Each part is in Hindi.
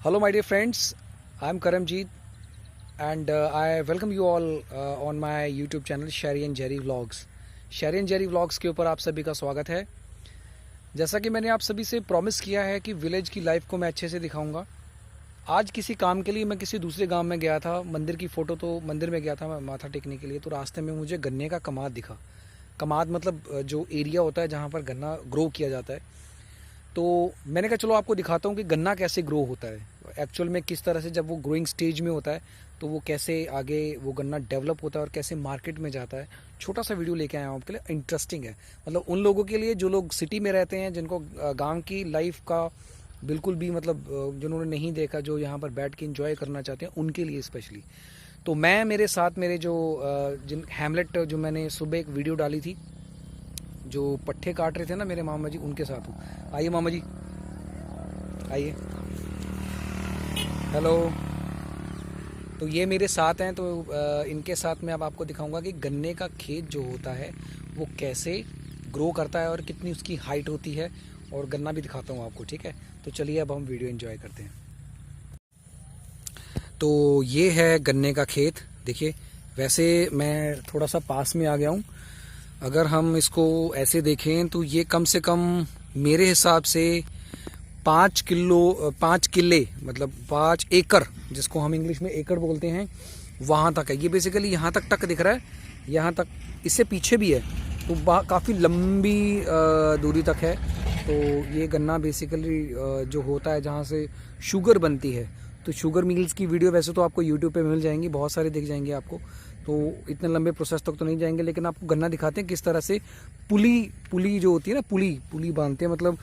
Hello, my dear friends. I'm Karamjeet, and I welcome you all on my YouTube channel Sherry and Jerry Vlogs. Sherry and Jerry Vlogs के ऊपर आप सभी का स्वागत है। जैसा कि मैंने आप सभी से प्रॉमिस किया है कि विलेज की लाइफ को मैं अच्छे से दिखाऊंगा। आज किसी काम के लिए मैं किसी दूसरे गांव में गया था। मंदिर की फ़ोटो तो मंदिर में गया था मैं माथा टेकने के लिए, तो रास्ते में मुझे गन्ने का कमाद दिखा। कमाद मतलब जो एरिया होता है जहाँ पर गन्ना ग्रो किया जाता है। तो मैंने कहा चलो आपको दिखाता हूँ कि गन्ना कैसे ग्रो होता है एक्चुअल में, किस तरह से जब वो ग्रोइंग स्टेज में होता है तो वो कैसे आगे वो गन्ना डेवलप होता है और कैसे मार्केट में जाता है। छोटा सा वीडियो लेके आया हूँ आपके लिए, इंटरेस्टिंग है। मतलब उन लोगों के लिए जो लोग सिटी में रहते हैं, जिनको गांव की लाइफ का बिल्कुल भी मतलब जिन्होंने नहीं देखा, जो यहाँ पर बैठ के इंजॉय करना चाहते हैं, उनके लिए स्पेशली। तो मैं मेरे साथ मेरे जो जिन हैमलेट जो मैंने सुबह एक वीडियो डाली थी, जो पट्टे काट रहे थे ना मेरे मामा जी, उनके साथ हूँ। आइए मामा जी, आइए। हेलो। तो ये मेरे साथ हैं, तो इनके साथ मैं अब आपको दिखाऊंगा कि गन्ने का खेत जो होता है वो कैसे ग्रो करता है और कितनी उसकी हाइट होती है, और गन्ना भी दिखाता हूँ आपको, ठीक है। तो चलिए अब हम वीडियो एंजॉय करते हैं। तो ये है गन्ने का खेत, देखिए। वैसे मैं थोड़ा सा पास में आ गया हूँ। अगर हम इसको ऐसे देखें तो ये कम से कम मेरे हिसाब से 5 किले मतलब 5 एकड़, जिसको हम इंग्लिश में एकड़ बोलते हैं, वहाँ तक है। ये बेसिकली यहाँ तक दिख रहा है, यहाँ तक। इससे पीछे भी है, तो काफ़ी लंबी दूरी तक है। तो ये गन्ना बेसिकली जो होता है जहाँ से शुगर बनती है, तो शुगर मिल्स की वीडियो वैसे तो आपको यूट्यूब पे मिल जाएंगी, बहुत सारे दिख जाएंगे आपको। तो इतने लंबे प्रोसेस तक तो नहीं जाएंगे, लेकिन आपको गन्ना दिखाते हैं किस तरह से पुली जो होती है ना, पुली बांधते हैं। मतलब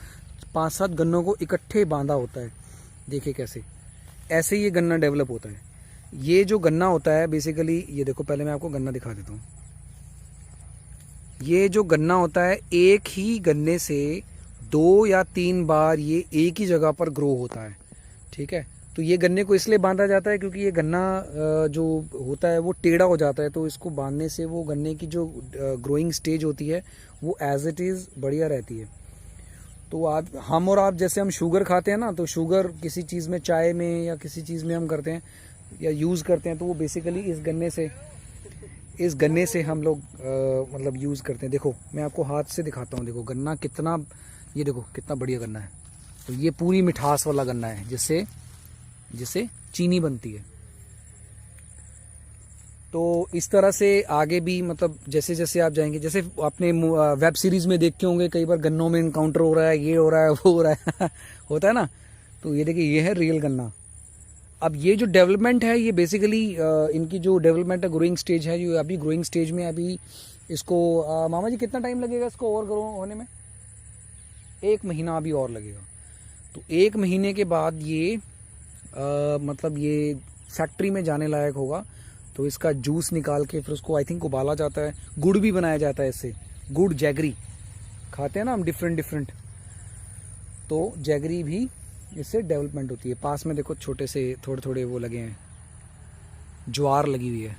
5-7 गन्नों को इकट्ठे बांधा होता है, देखिए कैसे। ऐसे ये गन्ना डेवलप होता है। ये जो गन्ना होता है बेसिकली, ये देखो, पहले मैं आपको गन्ना दिखा देता हूँ। ये जो गन्ना होता है, एक ही गन्ने से 2 या 3 बार ये एक ही जगह पर ग्रो होता है, ठीक है। तो ये गन्ने को इसलिए बांधा जाता है क्योंकि ये गन्ना जो होता है वो टेढ़ा हो जाता है, तो इसको बांधने से वो गन्ने की जो ग्रोइंग स्टेज होती है वो एज इट इज़ बढ़िया रहती है। तो हम और आप जैसे हम शुगर खाते हैं ना, तो शुगर किसी चीज़ में, चाय में या किसी चीज़ में हम करते हैं या यूज़ करते हैं, तो वो बेसिकली इस गन्ने से हम लोग मतलब यूज़ करते हैं। देखो मैं आपको हाथ से दिखाता हूँ, देखो गन्ना कितना, ये देखो कितना बढ़िया गन्ना है। तो ये पूरी मिठास वाला गन्ना है, जिससे चीनी बनती है। तो इस तरह से आगे भी, मतलब जैसे जैसे आप जाएंगे, जैसे आपने वेब सीरीज में देखते होंगे कई बार गन्नों में इनकाउंटर हो रहा है, ये हो रहा है, वो हो रहा है होता है ना। तो ये देखिए, ये है रियल गन्ना। अब ये जो डेवलपमेंट है, ये बेसिकली इनकी जो डेवलपमेंट है, ग्रोइंग स्टेज है, जो अभी ग्रोइंग स्टेज में अभी इसको मामा जी कितना टाइम लगेगा इसको और ग्रो होने में? 1 महीना अभी और लगेगा। तो 1 महीने के बाद ये मतलब ये फैक्ट्री में जाने लायक होगा। तो इसका जूस निकाल के फिर उसको आई थिंक उबाला जाता है, गुड़ भी बनाया जाता है इससे। गुड़, जैगरी खाते हैं ना हम, डिफरेंट। तो जैगरी भी इससे डेवलपमेंट होती है। पास में देखो छोटे से थोड़े वो लगे हैं, ज्वार लगी हुई है।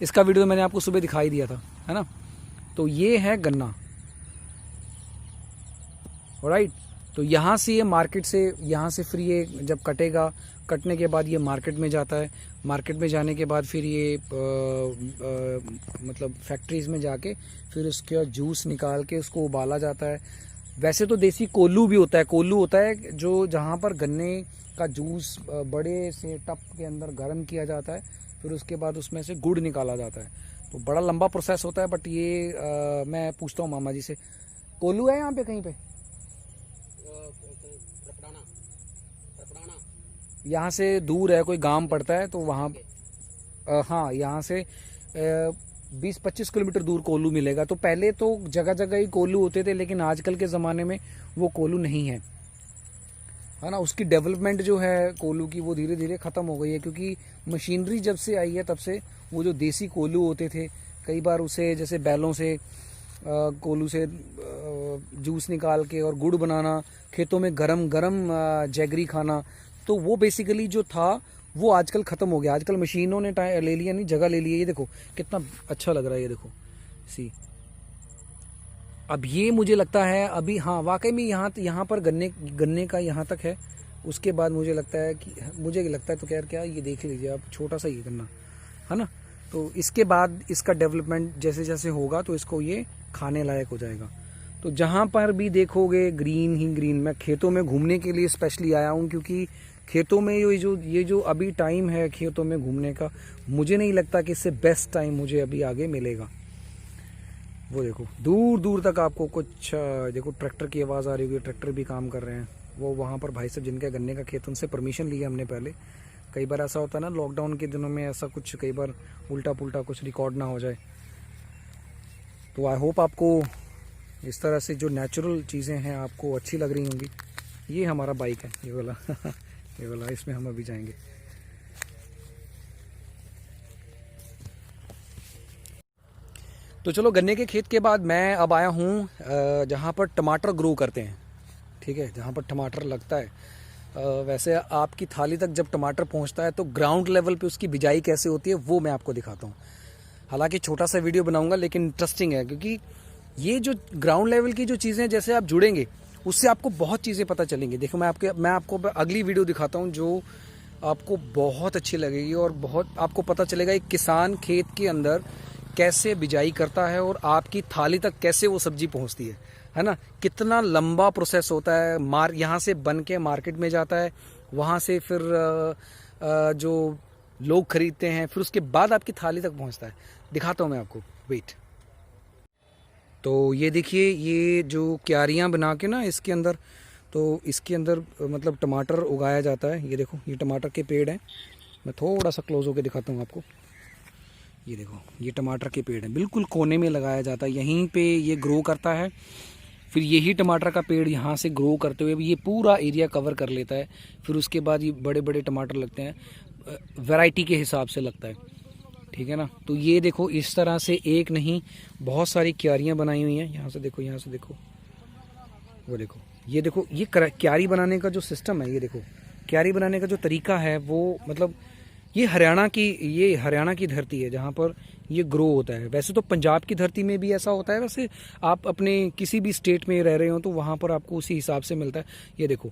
इसका वीडियो मैंने आपको सुबह दिखाई दिया था, है ना। तो ये है गन्ना, ऑलराइट। तो यहाँ से ये मार्केट से, यहाँ से फिर ये जब कटेगा, कटने के बाद ये मार्केट में जाता है। मार्केट में जाने के बाद फिर ये मतलब फैक्ट्रीज में जाके फिर उसका जूस निकाल के उसको उबाला जाता है। वैसे तो देसी कोल्लू भी होता है, कोल्लू होता है जो जहाँ पर गन्ने का जूस बड़े से टप के अंदर गर्म किया जाता है, फिर उसके बाद उसमें से गुड़ निकाला जाता है। तो बड़ा लंबा प्रोसेस होता है, बट ये मैं पूछता हूँ मामा जी से, कोल्लू है यहाँ पे कहीं पे? यहाँ से दूर है, कोई गांव पड़ता है तो वहाँ हाँ, यहाँ से 20-25 किलोमीटर दूर कोल्लू मिलेगा। तो पहले तो जगह जगह ही कोल्लू होते थे, लेकिन आजकल के ज़माने में वो कोल्लू नहीं है ना। उसकी डेवलपमेंट जो है कोल्लू की, वो धीरे धीरे ख़त्म हो गई है, क्योंकि मशीनरी जब से आई है तब से वो जो देसी कोल्लू होते थे, कई बार उसे जैसे बैलों से कोल्लू से जूस निकाल के और गुड़ बनाना, खेतों में गरम गरम जैगरी खाना, तो वो बेसिकली जो था वो आजकल ख़त्म हो गया। आजकल मशीनों ने ले लिया, नहीं जगह ले ली है। ये देखो कितना अच्छा लग रहा है, ये देखो सी। अब ये मुझे लगता है अभी, हाँ वाकई में यहाँ पर गन्ने का यहाँ तक है, उसके बाद मुझे लगता है तो क्या ये देख लीजिए आप, छोटा सा ये गन्ना है ना। तो इसके बाद इसका डेवलपमेंट जैसे जैसे होगा तो इसको ये खाने लायक हो जाएगा। तो जहाँ पर भी देखोगे ग्रीन ही ग्रीन। मैं खेतों में घूमने के लिए स्पेशली आया हूँ, क्योंकि खेतों में ये जो अभी टाइम है खेतों में घूमने का, मुझे नहीं लगता कि इससे बेस्ट टाइम मुझे अभी आगे मिलेगा। वो देखो दूर दूर तक आपको कुछ देखो ट्रैक्टर की आवाज़ आ रही होगी, ट्रैक्टर भी काम कर रहे हैं। वो वहाँ पर भाई साहब जिनका गन्ने का खेत, उनसे परमिशन ली है हमने पहले। कई बार ऐसा होता है ना लॉकडाउन के दिनों में, ऐसा कुछ कई बार उल्टा पुल्टा कुछ रिकॉर्ड ना हो जाए। तो आई होप आपको इस तरह से जो नेचुरल चीज़ें हैं आपको अच्छी लग रही होंगी। ये हमारा बाइक है ये वाला ये वाला, इसमें हम अभी जाएंगे। तो चलो, गन्ने के खेत के बाद मैं अब आया हूँ जहाँ पर टमाटर ग्रो करते हैं। ठीक है, जहाँ पर टमाटर लगता है। वैसे आपकी थाली तक जब टमाटर पहुँचता है तो ग्राउंड लेवल पे उसकी बिजाई कैसे होती है वो मैं आपको दिखाता हूँ। हालांकि छोटा सा वीडियो बनाऊंगा लेकिन इंटरेस्टिंग है, क्योंकि ये जो ग्राउंड लेवल की जो चीज़ें जैसे आप जुड़ेंगे उससे आपको बहुत चीज़ें पता चलेंगी। देखो मैं आपको अगली वीडियो दिखाता हूँ जो आपको बहुत अच्छी लगेगी, और बहुत आपको पता चलेगा एक किसान खेत के अंदर कैसे बिजाई करता है और आपकी थाली तक कैसे वो सब्जी पहुँचती है ना। कितना लंबा प्रोसेस होता है। यहाँ से बन के मार्केट में जाता है, वहाँ से फिर जो लोग खरीदते हैं, फिर उसके बाद आपकी थाली तक पहुँचता है। दिखाता हूँ मैं आपको, वेट। तो ये देखिए, ये जो क्यारियाँ बना के ना इसके अंदर, तो इसके अंदर मतलब टमाटर उगाया जाता है। ये देखो, ये टमाटर के पेड़ हैं। मैं थोड़ा सा क्लोज होकर दिखाता हूँ आपको। ये देखो, ये टमाटर के पेड़ हैं, बिल्कुल कोने में लगाया जाता है, यहीं पे ये ग्रो करता है। फिर यही टमाटर का पेड़ यहाँ से ग्रो करते हुए ये पूरा एरिया कवर कर लेता है। फिर उसके बाद ये बड़े बड़े टमाटर लगते हैं, वैरायटी के हिसाब से लगता है। ठीक है ना। तो ये देखो, इस तरह से एक नहीं बहुत सारी क्यारियाँ बनाई हुई हैं। यहाँ से देखो, यहाँ से देखो, वो देखो, ये देखो, ये क्यारी बनाने का जो सिस्टम है, ये देखो क्यारी बनाने का जो तरीका है वो मतलब ये हरियाणा की धरती है जहाँ पर ये ग्रो होता है। वैसे तो पंजाब की धरती में भी ऐसा होता है, वैसे आप अपने किसी भी स्टेट में रह रहे हो तो वहाँ पर आपको उसी हिसाब से मिलता है। ये देखो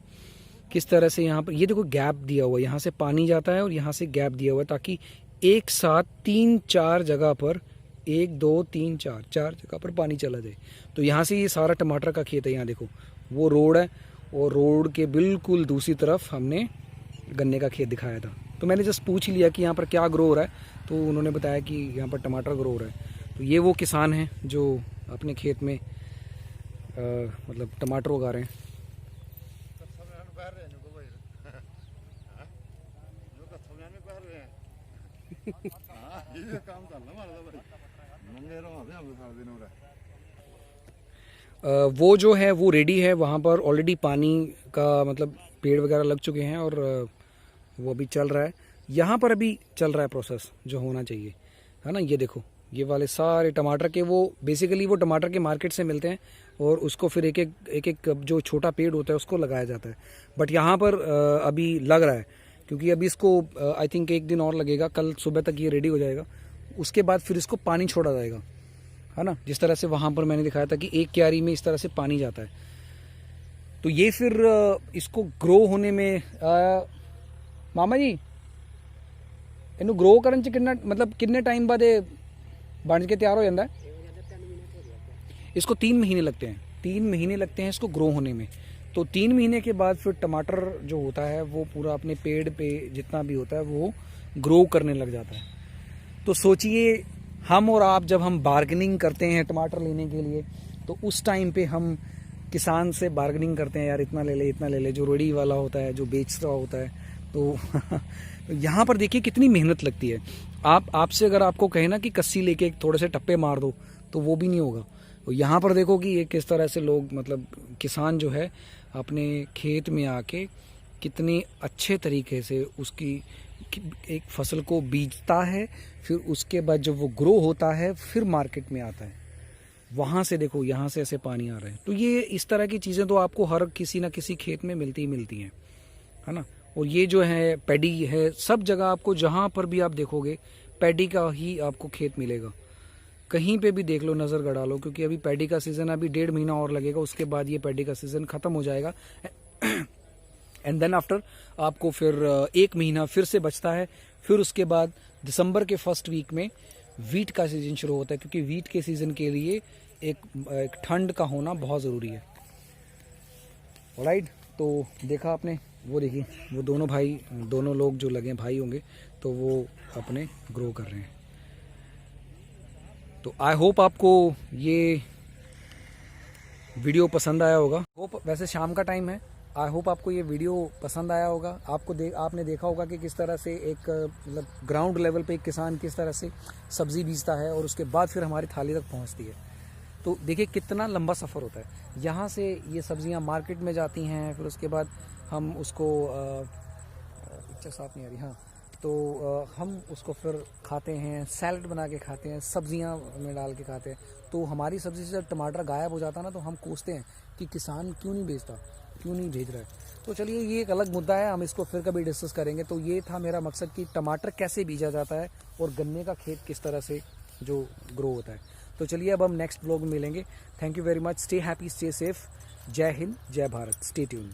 किस तरह से यहाँ पर, ये देखो गैप दिया हुआ है, यहाँ से पानी जाता है और यहाँ से गैप दिया हुआ है, ताकि एक साथ 3-4 जगह पर, 1 2 3 4 जगह पर पानी चला जाए। तो यहाँ से ये सारा टमाटर का खेत है। यहाँ देखो वो रोड है, और रोड के बिल्कुल दूसरी तरफ हमने गन्ने का खेत दिखाया था। तो मैंने जस्ट पूछ लिया कि यहाँ पर क्या ग्रो हो रहा है, तो उन्होंने बताया कि यहाँ पर टमाटर ग्रो हो रहा है। तो ये वो किसान हैं जो अपने खेत में मतलब टमाटर उगा रहे हैं। वो जो है वो रेडी है, वहाँ पर ऑलरेडी पानी का मतलब पेड़ वगैरह लग चुके हैं, और वो अभी चल रहा है। यहाँ पर अभी चल रहा है प्रोसेस जो होना चाहिए, है ना। ये देखो, ये वाले सारे टमाटर के, वो बेसिकली वो टमाटर के मार्केट से मिलते हैं, और उसको फिर एक एक जो छोटा पेड़ होता है उसको लगाया जाता है। बट यहाँ पर अभी लग रहा है, क्योंकि अभी इसको आई थिंक 1 दिन और लगेगा, कल सुबह तक ये रेडी हो जाएगा। उसके बाद फिर इसको पानी छोड़ा जाएगा, है ना। जिस तरह से वहाँ पर मैंने दिखाया था कि एक क्यारी में इस तरह से पानी जाता है। तो ये फिर इसको ग्रो होने में मामा जी इनू ग्रो करने च कितना मतलब कितने टाइम बाद बन के तैयार हो जाता है? इसको 3 महीने लगते हैं। 3 महीने लगते हैं इसको ग्रो होने में। तो 3 महीने के बाद फिर टमाटर जो होता है वो पूरा अपने पेड़ पे जितना भी होता है वो ग्रो करने लग जाता है। तो सोचिए, हम और आप जब हम बार्गेनिंग करते हैं टमाटर लेने के लिए, तो उस टाइम पे हम किसान से बार्गेनिंग करते हैं, यार इतना ले ले, इतना ले ले, जो रेडी वाला होता है, जो बेच रहा होता है। तो यहाँ पर देखिए कितनी मेहनत लगती है। आपसे अगर आपको कहे ना कि कस्सी लेके थोड़े से टप्पे मार दो, तो वो भी नहीं होगा। तो यहाँ पर देखो कि ये किस तरह से लोग मतलब किसान जो है अपने खेत में आके कितने अच्छे तरीके से उसकी एक फसल को बीजता है, फिर उसके बाद जब वो ग्रो होता है फिर मार्केट में आता है। वहाँ से देखो, यहाँ से ऐसे पानी आ रहा है। तो ये इस तरह की चीज़ें तो आपको हर किसी ना किसी खेत में मिलती ही मिलती हैं, है ना। और ये जो है पैडी है, सब जगह आपको जहाँ पर भी आप देखोगे पैडी का ही आपको खेत मिलेगा। कहीं पे भी देख लो, नज़र गड़ा लो, क्योंकि अभी पैडी का सीज़न, अभी 1.5 महीना और लगेगा, उसके बाद ये पैडी का सीज़न ख़त्म हो जाएगा। एंड देन आफ्टर आपको फिर 1 महीना फिर से बचता है। फिर उसके बाद दिसंबर के फर्स्ट वीक में वीट का सीज़न शुरू होता है, क्योंकि वीट के सीज़न के लिए एक ठंड का होना बहुत ज़रूरी है। ऑलराइट, तो देखा आपने, वो देखिए वो दोनों भाई, दोनों लोग जो लगे भाई होंगे, तो वो अपने ग्रो कर रहे हैं। तो आई होप आपको ये वीडियो पसंद आया होगा। होप, वैसे शाम का टाइम है, आई होप आपको ये वीडियो पसंद आया होगा। आपने देखा होगा कि किस तरह से एक मतलब ग्राउंड लेवल पे एक किसान किस तरह से सब्ज़ी बीजता है और उसके बाद फिर हमारी थाली तक पहुंचती है। तो देखिए कितना लंबा सफ़र होता है। यहाँ से ये सब्ज़ियाँ मार्केट में जाती हैं, फिर उसके बाद हम उसको पिक्चर साफ नहीं आ रही, हाँ, तो हम उसको फिर खाते हैं, सैलड बना के खाते हैं, सब्जियां में डाल के खाते हैं। तो हमारी सब्ज़ी से जब टमाटर गायब हो जाता है ना, तो हम कोसते हैं कि किसान क्यों नहीं बेचता, क्यों नहीं भेज रहा है। तो चलिए ये एक अलग मुद्दा है, हम इसको फिर कभी डिस्कस करेंगे। तो ये था मेरा मकसद कि टमाटर कैसे बीजा जाता है और गन्ने का खेत किस तरह से जो ग्रो होता है। तो चलिए अब हम नेक्स्ट ब्लॉग में मिलेंगे। Thank you very much, stay happy, stay safe, जय हिंद, जय भारत, स्टे ट्यून्ड।